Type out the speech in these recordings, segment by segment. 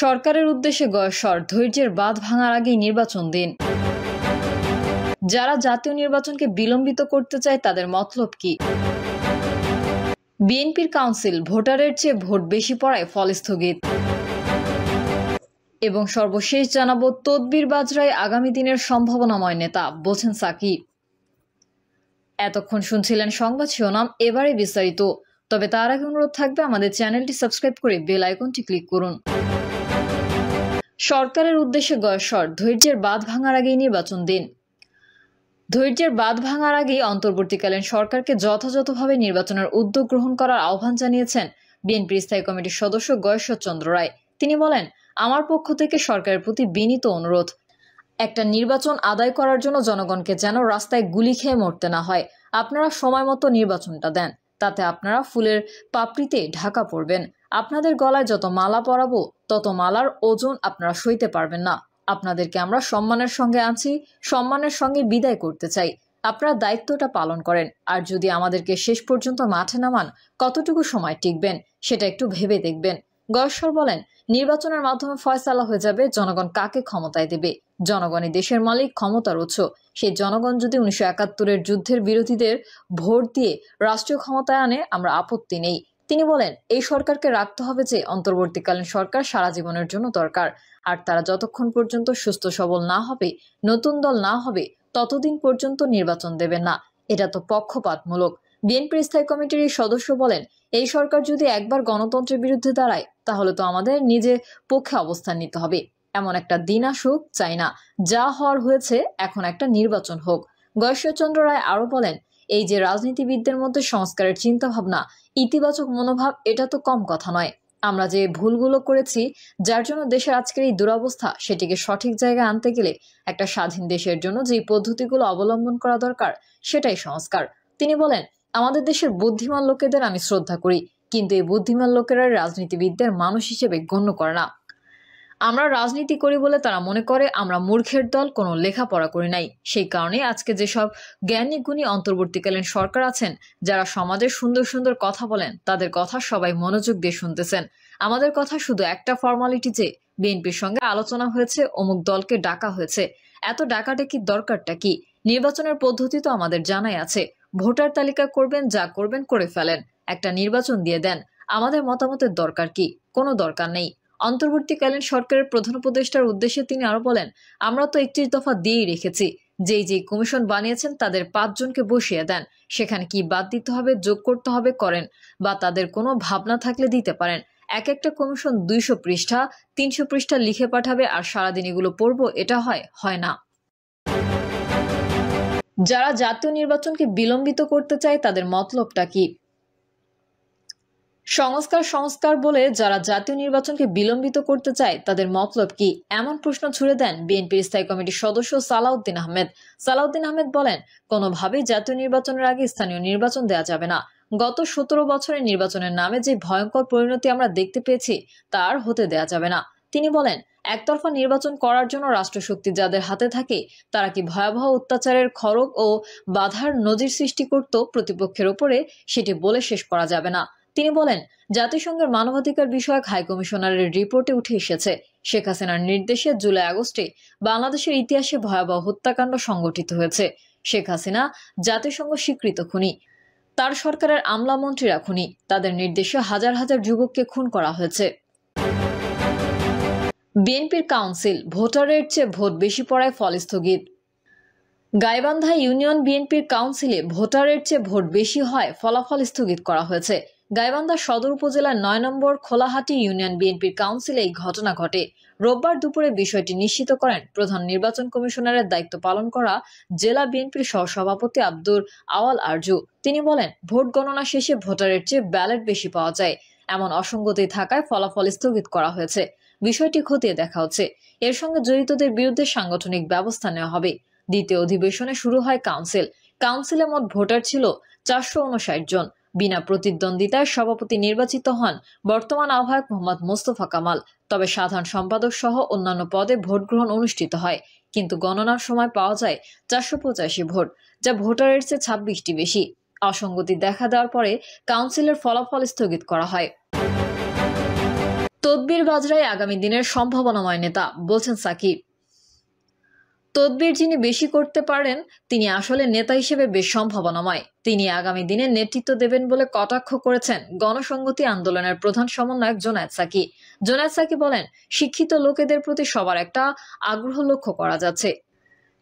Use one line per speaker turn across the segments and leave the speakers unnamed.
সরকারের উদ্দেশ্যে গয়সর, ধৈর্যের বাঁধ ভাঙার আগেই নির্বাচন দিন। যারা জাতীয় নির্বাচনকে বিলম্বিত করতে চায় তাদের মতলব কি? বিএনপির কাউন্সিল, ভোটারের চেয়ে ভোট বেশি পড়ায় ফল স্থগিত। এবং সর্বশেষ জানাবো, তদবির বাজরায় আগামী দিনের সম্ভাবনাময় নেতা, বলছেন সাকি। এতক্ষণ শুনছিলেন সংবাদ শিরোনাম, এবারে বিস্তারিত। তবে তার আগে অনুরোধ থাকবে আমাদের চ্যানেলটি সাবস্ক্রাইব করে বেল আইকনটি ক্লিক করুন। সরকারের উদ্দেশ্যে গয়সর, ধৈর্যের বাঁধ ভাঙার আগেই নির্বাচন দিন। ধৈর্যের বাঁধ ভাঙার আগেই অন্তর্বর্তীকালীন সরকারকে যথাযথভাবে নির্বাচনের উদ্যোগ গ্রহণ করার আহ্বান জানিয়েছেন বিএনপির স্থায়ী কমিটির সদস্য গয়েশ্বর চন্দ্র রায়। তিনি বলেন, আমার পক্ষ থেকে সরকারের প্রতি বিনীত অনুরোধ, একটা নির্বাচন আদায় করার জন্য জনগণকে যেন রাস্তায় গুলি খেয়ে মরতে না হয়। আপনারা সময় মতো নির্বাচনটা দেন, তাতে আপনারা ফুলের পাপড়িতে ঢাকা পড়বেন। আপনাদের গলায় যত মালা পরাবো তত মালার ওজন আপনারা সইতে পারবেন না। আপনাদেরকে আমরা সম্মানের সঙ্গে আছি, সম্মানের সঙ্গে বিদায় করতে চাই। আপনারা দায়িত্বটা পালন করেন, আর যদি আমাদেরকে শেষ পর্যন্ত মাঠে নামান কতটুকু সময় টিকবেন সেটা একটু ভেবে দেখবেন। গয়েশ্বর বলেন, নির্বাচনের মাধ্যমে ফয়সালা হয়ে যাবে জনগণ কাকে ক্ষমতায় দেবে। জনগণই দেশের মালিক, ক্ষমতার উৎস। সেই জনগণ যদি 1971-এর যুদ্ধের বিরোধীদের ভোট দিয়ে রাষ্ট্রীয় ক্ষমতায় আনে, আমরা আপত্তি নেই। তিনি বলেন, এই সরকারকে রাখতে হবে যে অন্তর্বর্তীকালীন সরকার সারা জীবনের জন্য দরকার, আর তারা যতক্ষণ পর্যন্ত সুস্থ সবল না হবে, নতুন দল না হবে, ততদিন পর্যন্ত নির্বাচন দেবেন না। এটা তো পক্ষপাতমূলক। বিএনপির স্থায়ী কমিটির এই সদস্য বলেন, এই সরকার যদি একবার গণতন্ত্রের বিরুদ্ধে দাঁড়ায় তাহলে তো আমাদের নিজের পক্ষে অবস্থান নিতে হবে। এমন একটা দিন আসুক চাই না, যা হওয়ার হয়েছে, এখন একটা নির্বাচন হোক। গয়েশ্বরচন্দ্র রায় আরো বলেন, এই যে রাজনীতিবিদদের মধ্যে সংস্কারের চিন্তা ভাবনা, ইতিবাচক মনোভাব, এটা তো কম কথা নয়। আমরা যে ভুলগুলো করেছি, যার জন্য দেশের আজকের এই দুরবস্থা, সেটিকে সঠিক জায়গায় আনতে গেলে একটা স্বাধীন দেশের জন্য যে পদ্ধতিগুলো অবলম্বন করা দরকার, সেটাই সংস্কার। তিনি বলেন, আমাদের দেশের বুদ্ধিমান লোকেদের আমি শ্রদ্ধা করি, কিন্তু এই বুদ্ধিমান লোকেরা রাজনীতিবিদদের মানুষ হিসেবে গণ্য করে না। আমরা রাজনীতি করি বলে তারা মনে করে আমরা মূর্খের দল, কোনো লেখাপড়া করি নাই। সেই কারণে আজকে যেসব জ্ঞানী গুণী অন্তর্বর্তীকালীন সরকার আছেন, যারা সমাজের সুন্দর সুন্দর কথা বলেন, তাদের কথা সবাই মনোযোগ দিয়ে শুনতেছেন। আমাদের কথা শুধু একটা ফর্মালিটি যে বিএনপির সঙ্গে আলোচনা হয়েছে, অমুক দলকে ডাকা হয়েছে। এত ডাকাডাকির দরকারটা কি? নির্বাচনের পদ্ধতি তো আমাদের জানাই আছে। ভোটার তালিকা করবেন, যা করবেন করে ফেলেন, একটা নির্বাচন দিয়ে দেন। আমাদের মতামতের দরকার কি? কোনো দরকার নেই। অন্তর্বর্তীকালীন সরকারের প্রধান উপদেষ্টার উদ্দেশ্যে তিনি আরো বলেন, আমরা তো 31 দফা দিয়েই রেখেছি। যেই কমিশন বানিয়েছেন তাদের 5 জনকে বসিয়ে দেন। সেখানে কি বাদ দিতে হবে, যোগ করতে হবে করেন, বা তাদের কোনো ভাবনা থাকলে দিতে পারেন। এক একটা কমিশন 200 পৃষ্ঠা 300 পৃষ্ঠা লিখে পাঠাবে, আর সারাদিন এগুলো পড়বো, এটা হয় না। যারা জাতীয় নির্বাচনকে বিলম্বিত করতে চায় তাদের মতলবটা কি? সংস্কার বলে যারা জাতীয় নির্বাচনকে বিলম্বিত করতে চায় তাদের মতলব কি, এমন প্রশ্ন ছুড়ে দেন বিএনপির স্থায়ী কমিটির সদস্য সালাউদ্দিন আহমেদ। সালাউদ্দিন আহমেদ বলেন, কোনোভাবেই জাতীয় নির্বাচনের আগে স্থানীয় নির্বাচন দেওয়া যাবে না। গত 17 বছরের নির্বাচনের নামে যে ভয়ঙ্কর পরিণতি আমরা দেখতে পেয়েছি, তা আর হতে দেওয়া যাবে না। তিনি বলেন, একতরফা নির্বাচন করার জন্য রাষ্ট্রশক্তি যাদের হাতে থাকে, তারা কি ভয়াবহ অত্যাচারের খড়গ ও বাধার নজির সৃষ্টি করত প্রতিপক্ষের উপরে, সেটি বলে শেষ করা যাবে না। তিনি বলেন, জাতিসংঘের মানবাধিকার বিষয়ক হাই কমিশনারের রিপোর্টে উঠে এসেছে, শেখ হাসিনার নির্দেশে জুলাই আগস্টে বাংলাদেশের ইতিহাসে ভয়াবহ হত্যাকাণ্ড সংঘটিত হয়েছে। শেখ হাসিনা জাতিসংঘ স্বীকৃত খুনি, তার সরকারের আমলা মন্ত্রীরা খুনি, তাদের নির্দেশে হাজার হাজার যুবককে খুন করা হয়েছে। বিএনপির কাউন্সিল, ভোটারের চেয়ে ভোট বেশি পড়ায় ফল স্থগিত। গাইবান্ধা ইউনিয়ন বিএনপির কাউন্সিলে ভোটারের চেয়ে ভোট বেশি হয়, ফলাফল স্থগিত করা হয়েছে। গাইবান্ধা সদর উপজেলার 9 নম্বর খোলাহাটি ইউনিয়ন বিএনপির কাউন্সিলে এই ঘটনা ঘটে। রোববার দুপুরে বিষয়টি নিশ্চিত করেন প্রধান নির্বাচন কমিশনারের দায়িত্ব পালন করা জেলা বিএনপির সহসভাপতি আব্দুর আওয়াল আরজু। তিনি বলেন, ভোট গণনা শেষে ভোটারের চেয়ে ব্যালট বেশি পাওয়া যায়, এমন অসঙ্গতি থাকায় ফলাফল স্থগিত করা হয়েছে। বিষয়টি খতিয়ে দেখা হচ্ছে। এর সঙ্গে জড়িতদের বিরুদ্ধে সাংগঠনিক ব্যবস্থা নেওয়া হবে। দ্বিতীয় অধিবেশনে শুরু হয় কাউন্সিলে মোট ভোটার ছিল 459 জন। বিনা প্রতিদ্বন্দ্বিতায় সভাপতি নির্বাচিত হন বর্তমান আহ্বায়ক মোহাম্মদ মোস্তফা কামাল। তবে সাধারণ সম্পাদক সহ অন্যান্য পদে ভোট গ্রহণ অনুষ্ঠিত হয়, কিন্তু গণনার সময় পাওয়া যায় 485 ভোট, যা ভোটারের চেয়ে 26টি বেশি। অসঙ্গতি দেখা দেওয়ার পরে কাউন্সিলের ফলাফল স্থগিত করা হয়। তদবির বাজরাই আগামী দিনের সম্ভাবনাময় নেতা, বলছেন সাকি। তদবির যিনি বেশি করতে পারেন তিনি আসলে নেতা হিসেবে বেশ সম্ভাবনাময়। তিনি আগামী দিনে নেতৃত্ব দেবেন বলে কটাক্ষ করেছেন গণসংহতি আন্দোলনের প্রধান সমন্বয়ক জোনায়েদ সাকি। জোনায়েদ সাকি বলেন, শিক্ষিত লোকেদের প্রতি সবার একটা আগ্রহ লক্ষ্য করা যাচ্ছে।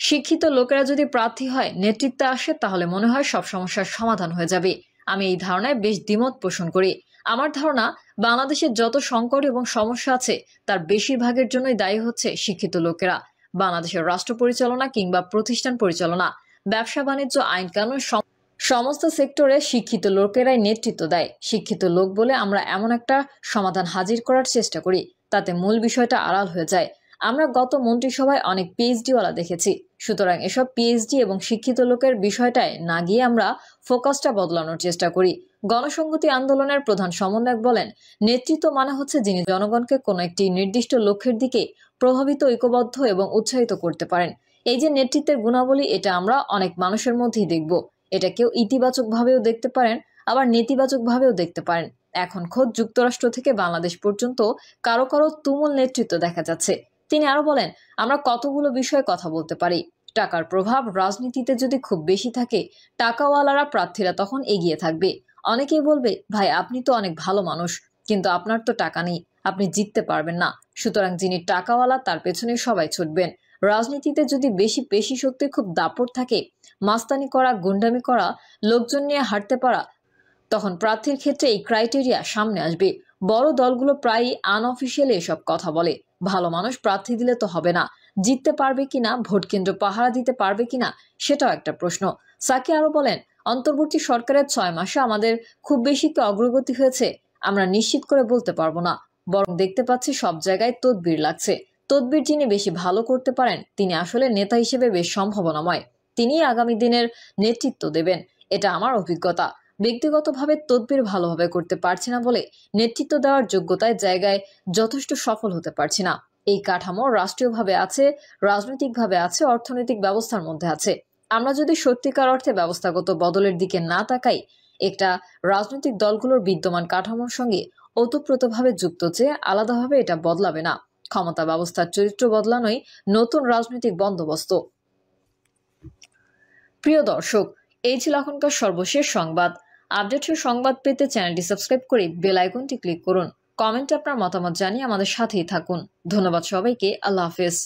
শিক্ষিত লোকেরা যদি প্রার্থী হয়, নেতৃত্বে আসে, তাহলে মনে হয় সব সমস্যার সমাধান হয়ে যাবে। আমি এই ধারণায় বেশ দ্বিমত পোষণ করি। আমার ধারণা, বাংলাদেশের যত সংকট এবং সমস্যা আছে তার বেশিরভাগের জন্যই দায়ী হচ্ছে শিক্ষিত লোকেরা। বাংলাদেশের রাষ্ট্র পরিচালনা কিংবা প্রতিষ্ঠান পরিচালনা, ব্যবসা বাণিজ্য, আইন কানুন সমস্ত সেক্টরে শিক্ষিত লোকেরাই নেতৃত্ব দেয়। শিক্ষিত লোক বলে আমরা এমন একটা সমাধান হাজির করার চেষ্টা করি, তাতে মূল বিষয়টা আড়াল হয়ে যায়। আমরা গত মন্ত্রিসভায় অনেক পিএইচডিওয়ালা দেখেছি। সুতরাং এসব পিএইচডি এবং শিক্ষিত লোকের বিষয়টায় না গিয়ে আমরা ফোকাসটা বদলানোর চেষ্টা করি। গণসংহতি আন্দোলনের প্রধান সমন্বয়ক বলেন, নেতৃত্ব মানে হচ্ছে যিনি জনগণকে কোনো একটি নির্দিষ্ট লক্ষ্যের দিকে প্রভাবিত, ঐক্যবদ্ধ এবং উৎসাহিত করতে পারেন। এই যে নেতৃত্বের গুণাবলী, এটা আমরা অনেক মানুষের মধ্যেই দেখব। এটা কেউ ইতিবাচক ভাবেও দেখতে পারেন, আবার নেতিবাচক ভাবেও দেখতে পারেন। এখন খোদ যুক্তরাষ্ট্র থেকে বাংলাদেশ পর্যন্ত কারো কারো তুমুল নেতৃত্ব দেখা যাচ্ছে। তিনি আরো বলেন, আমরা কতগুলো বিষয়ে কথা বলতে পারি। টাকার প্রভাব রাজনীতিতে যদি খুব বেশি থাকে, টাকাওয়ালারা প্রার্থীরা তখন এগিয়ে থাকবে। অনেকেই বলবে, ভাই আপনি তো অনেক ভালো মানুষ, কিন্তু আপনার তো টাকা নেই, আপনি জিততে পারবেন না। সুতরাং যিনি টাকাওয়ালা তার পেছনে সবাই ছুটবেন। রাজনীতিতে যদি বেশি পেশি শক্তির খুব দাপট থাকে, মাস্তানি করা, গুন্ডামি করা, লোকজন নিয়ে হাঁটতে পারা, তখন প্রার্থীর ক্ষেত্রে এই ক্রাইটেরিয়া সামনে আসবে। বড় দলগুলো প্রায়ই আনঅফিসিয়ালি এসব কথা বলে। ভালো মানুষ প্রার্থী দিলে তো হবে না, জিততে পারবে কিনা, ভোট কেন্দ্র পাহারা দিতে পারবে কিনা, সেটাও একটা প্রশ্ন। সাকি আরো বলেন, অন্তর্বর্তী সরকারের 6 মাসে আমাদের খুব বেশি কি অগ্রগতি হয়েছে আমরা নিশ্চিত করে বলতে পারবো না, বরং দেখতে পাচ্ছি সব জায়গায় তদবির লাগছে। তদবির যিনি বেশি ভালো করতে পারেন তিনি আসলে নেতা হিসেবে বেশ সম্ভাবনাময়। তিনি আগামী দিনের নেতৃত্ব দেবেন, এটা আমার অভিজ্ঞতা। ব্যক্তিগতভাবে তদবির ভালোভাবে করতে পারছি না বলে নেতৃত্ব দেওয়ার যোগ্যতায় জায়গায় যথেষ্ট সফল হতে পারছি না। এই কাঠামো রাষ্ট্রীয়ভাবে আছে, রাজনৈতিকভাবে আছে, অর্থনৈতিক ব্যবস্থার মধ্যে আছে। আমরা যদি সত্যিকার অর্থে ব্যবস্থাগত বদলের দিকে না তাকাই, একটা রাজনৈতিক দলগুলোর বিদ্যমান কাঠামোর সঙ্গে ওতপ্রোতভাবে যুক্ত যে আলাদাভাবে এটা বদলাবে না। ক্ষমতা ব্যবস্থার চরিত্র বদলানোই নতুন রাজনৈতিক বন্দোবস্ত। প্রিয় দর্শক, এই ছিল এখনকার সর্বশেষ সংবাদ। আপডেটের সংবাদ পেতে চ্যানেলটি সাবস্ক্রাইব করে বেল আইকনটি ক্লিক করুন। কমেন্টে আপনার মতামত জানিয়ে আমাদের সাথেই থাকুন। ধন্যবাদ সবাইকে। আল্লাহ হাফেজ।